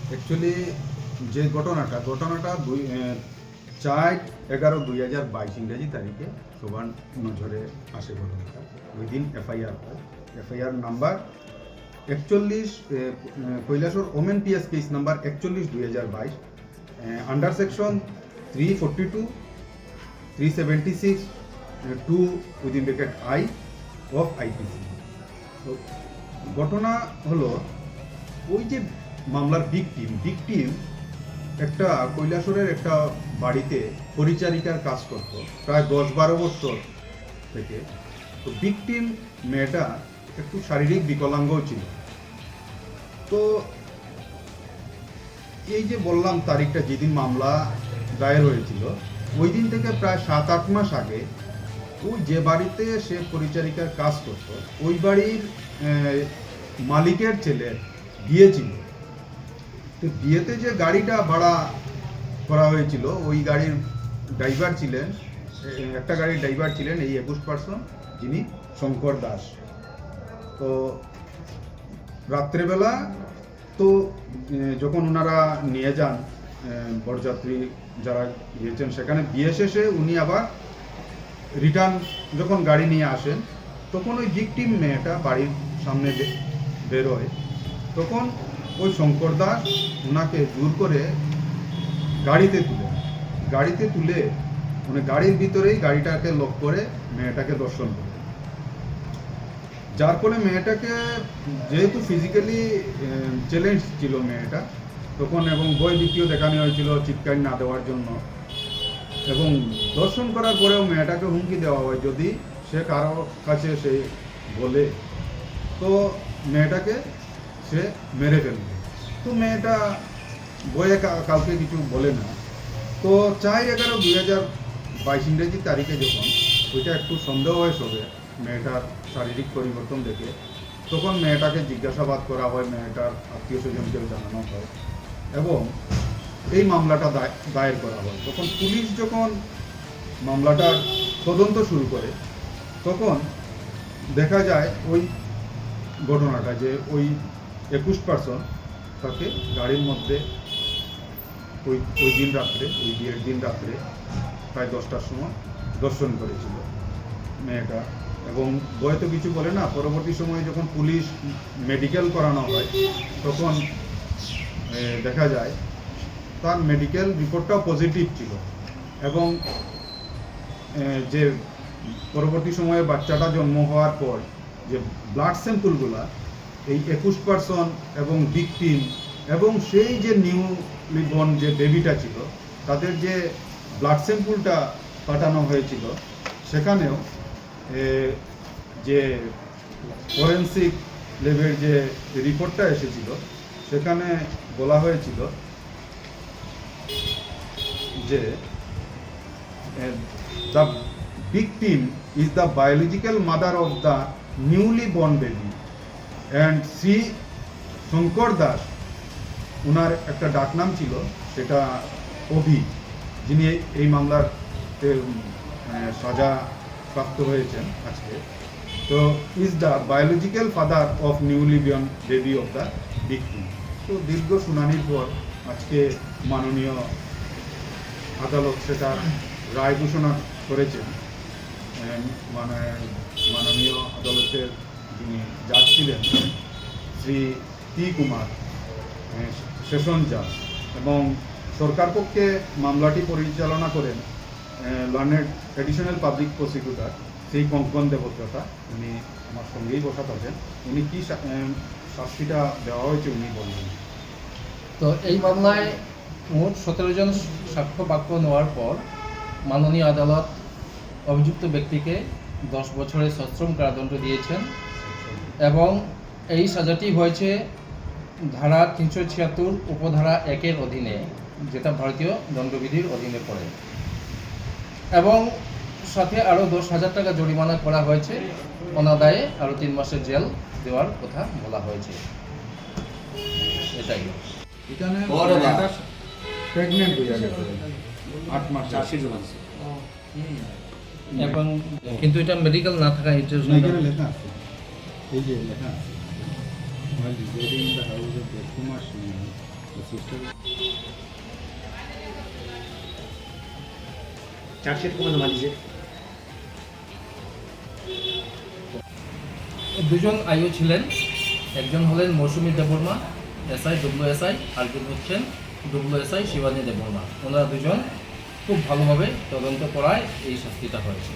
Actually যে ঘটনাটা 4/11/2022 ইংরেজি তারিখে সবার নজরে আসে ঘটনাটা। ওই দিন এফআইআর হয়। FIR number 41 Kailashahar women PS case number 41/2022 under section 342 376 2 within bracket I of IPC. তো ঘটনা হলো ওই যে মামলার ভিকটিম একটা কৈলাসরের একটা বাড়িতে পরিচারিকার কাজ করত প্রায় 10-12 বছর থেকে। তো ভিকটিম মেয়েটা একটু শারীরিক বিকলাঙ্গও ছিল। তো এই যে বললাম তারিখটা যেদিন মামলা দায়ের হয়েছিল ওই দিন থেকে প্রায় 7-8 মাস আগে ওই যে বাড়িতে সে পরিচারিকার কাজ করত ওই বাড়ির মালিকের ছেলে বিয়ে ছিল। তো বিয়েতে যে গাড়িটা ভাড়া করা হয়েছিল ওই গাড়ির ড্রাইভার ছিলেন, একটা গাড়ির ড্রাইভার ছিলেন এই 21 পার্সন যিনি শঙ্কর দাস। তো রাত্রেবেলা তো যখন ওনারা নিয়ে যান বরযাত্রী যারা গিয়েছেন সেখানে বিয়ে শেষে উনি আবার রিটার্ন যখন গাড়ি নিয়ে আসেন তখন ওই ভিকটিম মেয়েটা বাড়ির সামনে বেরোয়। তখন ওই শঙ্কর দাস ওনাকে জোর করে গাড়িতে তুলে মানে গাড়ির ভিতরেই গাড়িটাকে লক করে মেয়েটাকে দর্শন করে। যার ফলে মেয়েটাকে যেহেতু ফিজিক্যালি চ্যালেঞ্জ ছিল মেয়েটা তখন, এবং ভয় ভীতিও দেখানো হয়েছিল চিৎকার না দেওয়ার জন্য, এবং দর্শন করার পরেও মেয়েটাকে হুমকি দেওয়া হয় যদি সে কারো কাছে সে বলে তো মেয়েটাকে সে মেরে ফেলবে। তো মেয়েটা বয়ে কাউকে কিছু বলে না। তো 4/11/2022 ইংরেজি তারিখে যখন ওইটা একটু সন্দেহ হয় সবে মেয়েটার শারীরিক পরিবর্তন দেখে, তখন মেয়েটাকে জিজ্ঞাসাবাদ করা হয়, মেয়েটার আত্মীয় স্বজনকেও জানানো হয় এবং এই মামলাটা দায়ের করা হয়। তখন পুলিশ যখন মামলাটার তদন্ত শুরু করে তখন দেখা যায় ওই ঘটনাটা যে ওই 21 পার্সন তাকে গাড়ির মধ্যে ওই দিন রাত্রে, ওই বিয়ের দিন রাত্রে প্রায় 10টার সময় দর্শন করেছিল মেয়েটা, এবং ভয় তো কিছু বলে না। পরবর্তী সময়ে যখন পুলিশ মেডিকেল করানো হয় তখন দেখা যায় তার মেডিকেল রিপোর্টটাও পজিটিভ ছিল, এবং যে পরবর্তী সময়ে বাচ্চাটা জন্ম হওয়ার পর যে ব্লাড স্যাম্পলগুলা এই 21 পার্সন এবং ভিকটিম এবং সেই যে নিউলি বর্ন যে বেবিটা ছিল তাদের যে ব্লাড স্যাম্পলটা পাঠানো হয়েছিল সেখানেও যে ফরেন্সিক ল্যাবের যে রিপোর্টটা এসেছিল সেখানে বলা হয়েছিল যে the victim is the biological mother of the newly born baby and Shri Shankar Das, ওনার একটা ডাকনাম ছিল সেটা অভি, যিনি এই মামলার সাজা প্রাপ্ত হয়েছেন আজকে। তো is the biological father of newly born baby of the victim. তো দীর্ঘ শুনানির পর আজকে মাননীয় আদালত সেটা রায় ঘোষণা করেছেন। মানে মাননীয় আদালতের যিনি জাজ ছিলেন শ্রী টি কুমার সেশন জাজ, এবং সরকার পক্ষে মামলাটি পরিচালনা করেন learned additional public prosecutor Shri Kankan Debabrata. উনি আমার সঙ্গেই বসা থাকেন। উনি কী শাস্তিটা দেওয়া হয়েছে উনি বলবেন। তো এই মামলায় মোট 17 জন সাক্ষ্য বাক্য নেওয়ার পর মাননীয় আদালত অভিযুক্ত ব্যক্তিকে 10 বছরের সশ্রম কারাদণ্ড দিয়েছেন, এবং এই সাজাটি হয়েছে ধারা 376 উপধারা 1-এর অধীনে, যেটা ভারতীয় দণ্ডবিধির অধীনে পড়ে, এবং সাথে আরও 10,000 টাকা জরিমানা করা হয়েছে। অনাদায়ে আরও 3 মাসের জেল দেওয়ার কথা বলা হয়েছে। এটাই এখানে প্রেগনেন্ট হয়ে গেছে 8 মাস এবং কিন্তু এটা মেডিকেল না থাকা এখানে লেখা আছে, এই যে লেখা আছে while residing in the house of their Kumar Singh, the system chargesheet কোনো মাঝে দুজন আইও ছিলেন, একজন হলেন মৌসুমী দেববর্মা এসআই WSI, আরেকজন হচ্ছেন WSI শিবানী দেববর্মা। ওনারা দুজন খুব ভালোভাবে তদন্ত করায় এই শাস্তিটা হয়েছে।